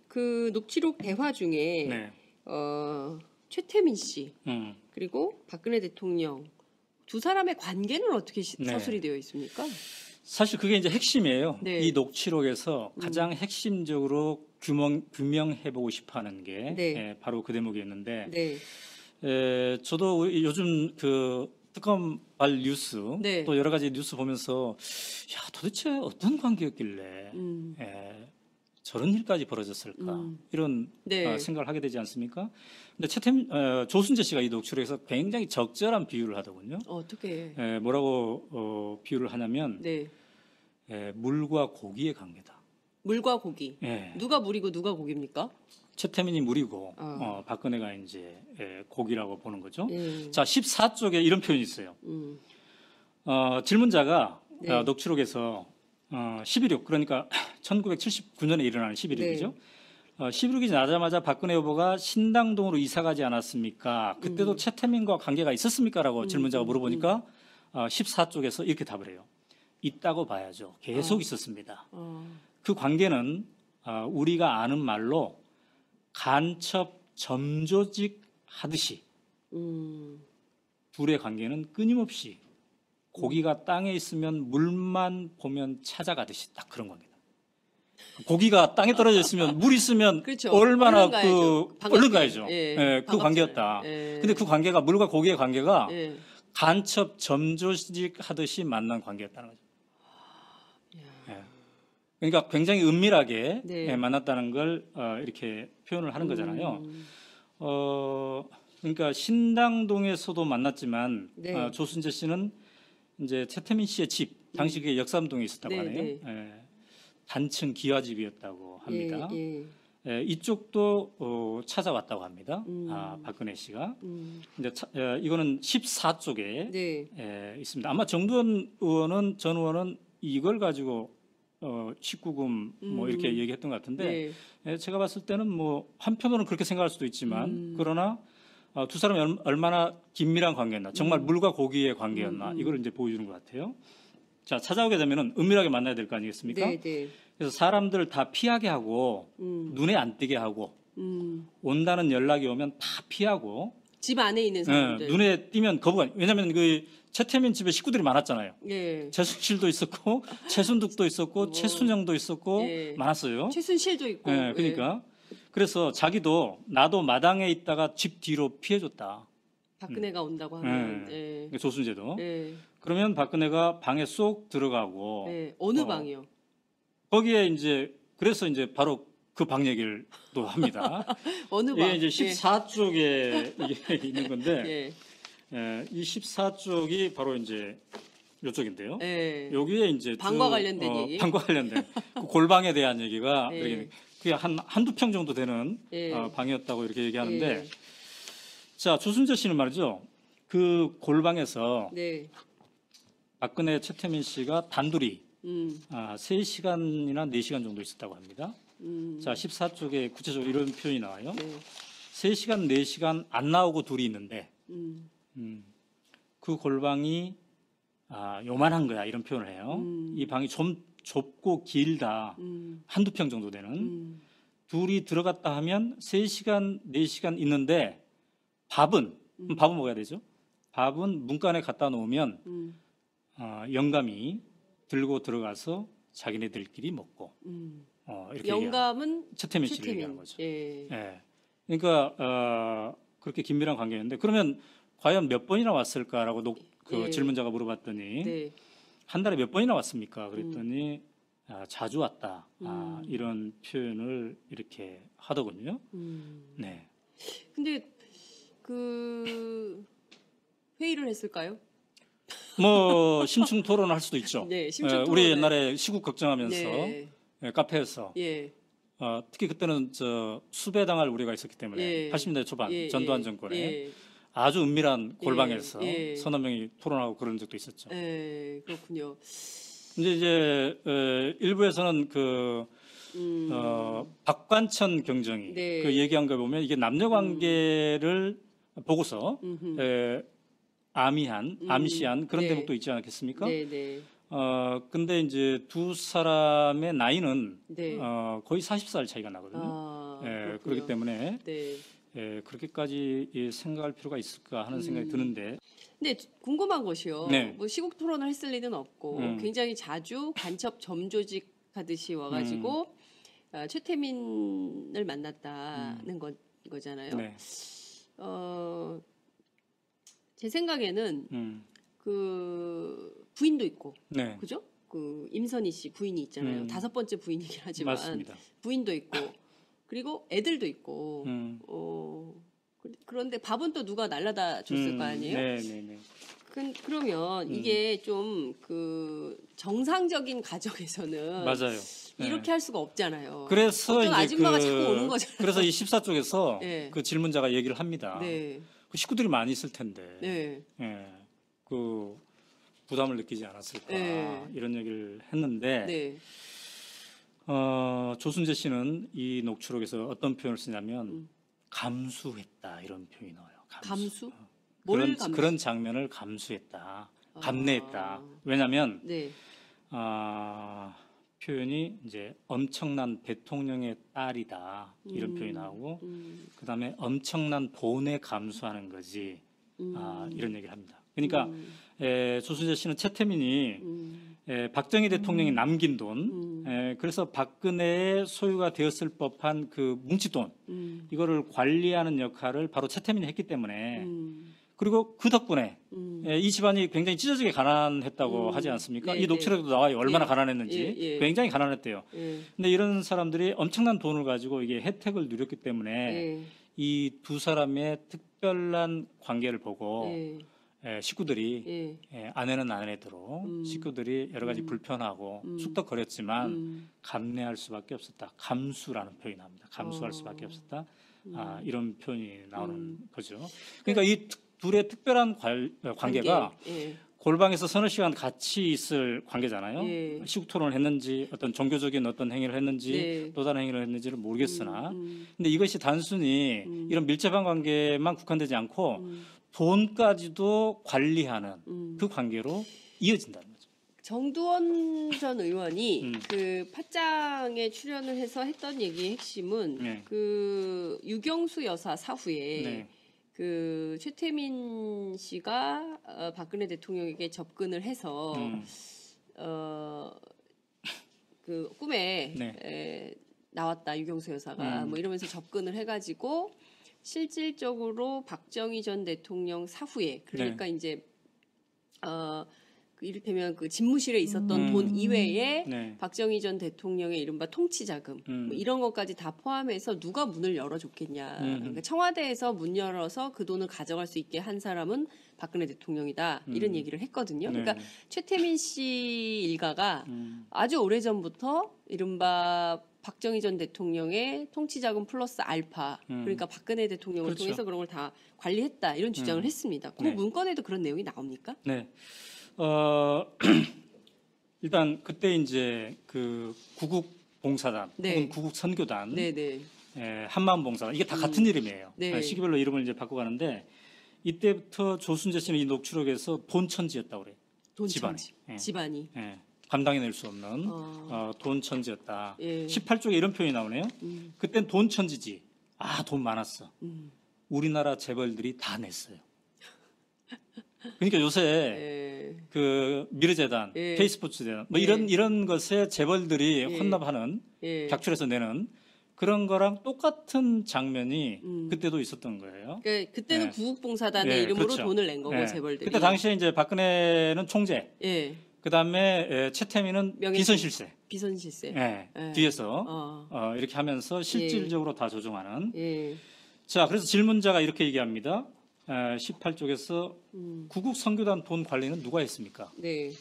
그 녹취록 대화 중에 네. 최태민 씨 그리고 박근혜 대통령 두 사람의 관계는 어떻게 네. 서술이 되어 있습니까? 사실 그게 이제 핵심이에요. 네. 이 녹취록에서 가장 핵심적으로 규명해보고 싶어하는 게 네. 바로 그 대목이었는데, 네. 저도 요즘 그 특검발 뉴스 네. 또 여러 가지 뉴스 보면서 야 도대체 어떤 관계였길래 저런 일까지 벌어졌을까 이런 네. 생각을 하게 되지 않습니까? 근데 조순재 씨가 이 녹취록에서 굉장히 적절한 비유를 하더군요. 어떻게? 뭐라고 비유를 하냐면 네. 물과 고기의 관계다. 물과 고기. 예. 누가 물이고 누가 고기입니까? 최태민이 물이고 박근혜가 이제 고기라고 보는 거죠. 예. 자, 14쪽에 이런 표현이 있어요. 질문자가 네. 녹취록에서 11.6 그러니까 1979년에 일어나는 11.6이죠. 11.6이 나자마자 박근혜 후보가 신당동으로 이사 가지 않았습니까? 그때도 최태민과 관계가 있었습니까? 라고 질문자가 물어보니까 14쪽에서 이렇게 답을 해요. 있다고 봐야죠. 계속 있었습니다. 그 관계는 우리가 아는 말로 간첩 점조직 하듯이 둘의 관계는 끊임없이 고기가 땅에 있으면 물만 보면 찾아가듯이 딱 그런 관계다. 고기가 땅에 떨어져 있으면 물 있으면 그렇죠. 얼마나 얼른 가야죠. 예. 그 관계였다. 예. 근데 그 관계가 물과 고기의 관계가 예. 간첩 점조직 하듯이 만난 관계였다는 거죠. 예. 그러니까 굉장히 은밀하게 네. 만났다는 걸 이렇게 표현을 하는 거잖아요. 그러니까 신당동에서도 만났지만 네. 조순재 씨는 이제 최태민 씨의 집 당시 그게 역삼동에 있었다고 네, 하네요. 네. 단층 기와집이었다고 합니다. 예. 이쪽도 찾아왔다고 합니다. 박근혜 씨가. 이제 이거는 14쪽에 네. 있습니다. 아마 정두원 전 의원은 이걸 가지고 19금 뭐 이렇게 얘기했던 것 같은데 제가 봤을 때는 뭐 한편으로는 그렇게 생각할 수도 있지만 그러나 두 사람이 얼마나 긴밀한 관계였나, 정말 물과 고기의 관계였나 이걸 이제 보여주는 것 같아요. 자, 찾아오게 되면은 은밀하게 만나야 될 거 아니겠습니까? 네. 그래서 사람들을 다 피하게 하고 눈에 안 띄게 하고 온다는 연락이 오면 다 피하고 집 안에 있는 사람들. 눈에 띄면 거부가. 왜냐하면 그 최태민 집에 식구들이 많았잖아요. 예. 최순실도 있었고 최순득도 있었고 최순영도 있었고 많았어요. 최순실도 있고. 그러니까 그래서 자기도 나도 마당에 있다가 집 뒤로 피해줬다. 박근혜가 온다고 하면. 그러니까 조순재도. 예. 그러면 박근혜가 방에 쏙 들어가고. 어느 방이요? 거기에 이제 그래서 이제 바로 그 방 얘기를 또 합니다. 어느 방? 이게 이제 14쪽에 이게 있는 건데 이 14쪽이 바로 이제 이쪽인데요. 여기에 이제 방과 관련된 얘기. 방과 관련된 그 골방에 대한 얘기가 그게 한두 평 정도 되는 방이었다고 이렇게 얘기하는데 자, 조순재 씨는 말이죠. 그 골방에서 박근혜 최태민 씨가 단둘이 3시간이나 4시간 정도 있었다고 합니다. 자, 14쪽에 구체적으로 이런 표현이 나와요. 3시간, 4시간 안 나오고 둘이 있는데 그 골방이 요만한 거야 이런 표현을 해요. 이 방이 좀 좁고 길다. 한두 평 정도 되는. 둘이 들어갔다 하면 3시간, 4시간 있는데 밥은 먹어야 되죠. 밥은 문간에 갖다 놓으면 영감이 들고 들어가서 자기네들끼리 먹고 이렇게 영감은 최태민 씨를 얘기하는 거죠. 그러니까 그렇게 긴밀한 관계였는데 그러면 과연 몇 번이나 왔을까라고 질문자가 물어봤더니 한 달에 몇 번이나 왔습니까? 그랬더니 자주 왔다. 이런 표현을 이렇게 하더군요. 네. 근데 그 회의를 했을까요? 뭐 심층 토론을 할 수도 있죠. 우리 옛날에 시국 걱정하면서 카페에서 특히 그때는 수배당할 우려가 있었기 때문에 80년대 초반 전두환 정권에 아주 은밀한 골방에서 서너 명이 토론하고 그런 적도 있었죠. 그렇군요. 이제 일부에서는 박관천 경정이 그 얘기한 거 보면 이게 남녀 관계를 보고서 암시한 그런 대목도 있지 않겠습니까? 근데 이제 두 사람의 나이는 네. 거의 40살 차이가 나거든요. 아, 예, 그렇군요. 그렇기 때문에 네. 예, 그렇게까지 생각할 필요가 있을까 하는 생각이 드는데. 근데 궁금한 것이요. 네. 뭐 시국 토론을 했을 리는 없고 굉장히 자주 간첩 점조직 하듯이 와가지고 최태민을 만났다는 거잖아요. 네. 제 생각에는 그 부인도 있고, 네. 그죠? 그 임선희 씨 부인이 있잖아요. 5번째 부인이긴 하지만 맞습니다. 부인도 있고, 그리고 애들도 있고. 그런데 밥은 또 누가 날라다 줬을 거 아니에요? 네, 네, 네. 그러면 이게 좀 그 정상적인 가정에서는 맞아요. 이렇게 할 수가 없잖아요. 그래서 어떤 이제 아줌마가 자꾸 오는 거잖아요. 그래서 이 14쪽에서 네. 그 질문자가 얘기를 합니다. 네. 그 식구들이 많이 있을 텐데, 네. 예, 그 부담을 느끼지 않았을까 네. 이런 얘기를 했는데, 네. 조순재 씨는 이 녹취록에서 어떤 표현을 쓰냐면 감수했다 이런 표현이 나와요. 감수? 뭘 감수? 그런 장면을 감수했다, 감내했다. 왜냐하면 네. 표현이 이제 엄청난 대통령의 딸이다 이런 표현이 나오고 그다음에 엄청난 돈에 감수하는 거지 이런 얘기를 합니다. 그러니까 조순재 씨는 최태민이 박정희 대통령이 남긴 돈, 그래서 박근혜의 소유가 되었을 법한 그 뭉칫돈 이거를 관리하는 역할을 바로 최태민이 했기 때문에 그리고 그 덕분에 이 집안이 굉장히 찢어지게 가난했다고 하지 않습니까? 네, 이 녹취록에도 나와요. 얼마나 예. 가난했는지. 예. 굉장히 가난했대요. 예. 근데 이런 사람들이 엄청난 돈을 가지고 이게 혜택을 누렸기 때문에 예. 이 두 사람의 특별한 관계를 보고 예. 식구들이 예. 아내는 아내대로 식구들이 여러 가지 불편하고 쑥덕거렸지만 감내할 수밖에 없었다. 감수라는 표현이 나옵니다. 감수할 수밖에 없었다. 이런 표현이 나오는 거죠. 그러니까 이 둘의 특별한 관계가 예. 골방에서 서너 시간 같이 있을 관계잖아요. 예. 시국 토론을 했는지 어떤 종교적인 어떤 행위를 했는지 네. 또 다른 행위를 했는지를 모르겠으나 근데 이것이 단순히 이런 밀접한 관계만 국한되지 않고 돈까지도 관리하는 그 관계로 이어진다는 거죠. 정두원 전 의원이 그 팟짱에 출연을 해서 했던 얘기의 핵심은 네. 그 유경수 여사 사후에 네. 그 최태민 씨가 박근혜 대통령에게 접근을 해서 그 꿈에 네. 나왔다 유경수 여사가 뭐 이러면서 접근을 해가지고 실질적으로 박정희 전 대통령 사후에 그러니까 이제 그 이를테면 그 집무실에 있었던 돈 이외에 네. 박정희 전 대통령의 이른바 통치자금 뭐 이런 것까지 다 포함해서 누가 문을 열어줬겠냐. 그러니까 청와대에서 문 열어서 그 돈을 가져갈 수 있게 한 사람은 박근혜 대통령이다. 이런 얘기를 했거든요. 그러니까 네. 최태민 씨 일가가 아주 오래전부터 이른바 박정희 전 대통령의 통치자금 플러스 알파 그러니까 박근혜 대통령을 그렇죠. 통해서 그런 걸 다 관리했다. 이런 주장을 했습니다. 그 네. 문건에도 그런 내용이 나옵니까? 네. 일단 그때 이제 그 구국 봉사단 네. 혹은 구국 선교단, 네네. 한마음 봉사단 이게 다 같은 이름이에요. 네. 시기별로 이름을 이제 바꿔가는데 이때부터 조순재 씨는 이 녹취록에서 돈천지였다고 그래요. 돈천지. 집안이. 집안이. 감당해낼 수 없는 돈천지였다. 예. 18쪽에 이런 표현이 나오네요. 그땐 돈천지지. 돈 많았어. 우리나라 재벌들이 다 냈어요. 그러니까 요새 예. 그 미르재단, 예. K스포츠재단 뭐 예. 이런 것에 재벌들이 예. 헌납하는 예. 객출해서 내는 그런 거랑 똑같은 장면이 그때도 있었던 거예요. 그러니까 그때는 예. 구국봉사단의 예, 이름으로 그렇죠. 돈을 낸 거고 예. 재벌들이. 그때 당시에 이제 박근혜는 총재, 예. 그다음에 최태민은 비선실세. 비선실세. 예. 뒤에서 이렇게 하면서 실질적으로 다 조종하는. 예. 자, 그래서 질문자가 이렇게 얘기합니다. 18쪽에서 구국 선교단 돈 관리는 누가 했습니까? 네.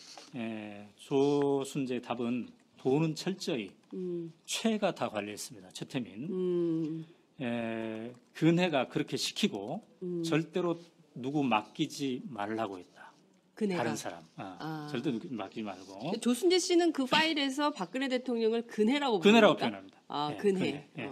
조순재의 답은 돈은 철저히 최가 다 관리했습니다. 최태민. 근혜가 그렇게 시키고 절대로 누구 맡기지 말라고 했다. 근혜가. 다른 사람. 절대 누구 맡기지 말고. 조순재 씨는 그 파일에서 박근혜 대통령을 근혜라고 근혜라고 부릅니까? 표현합니다. 근혜. 근혜.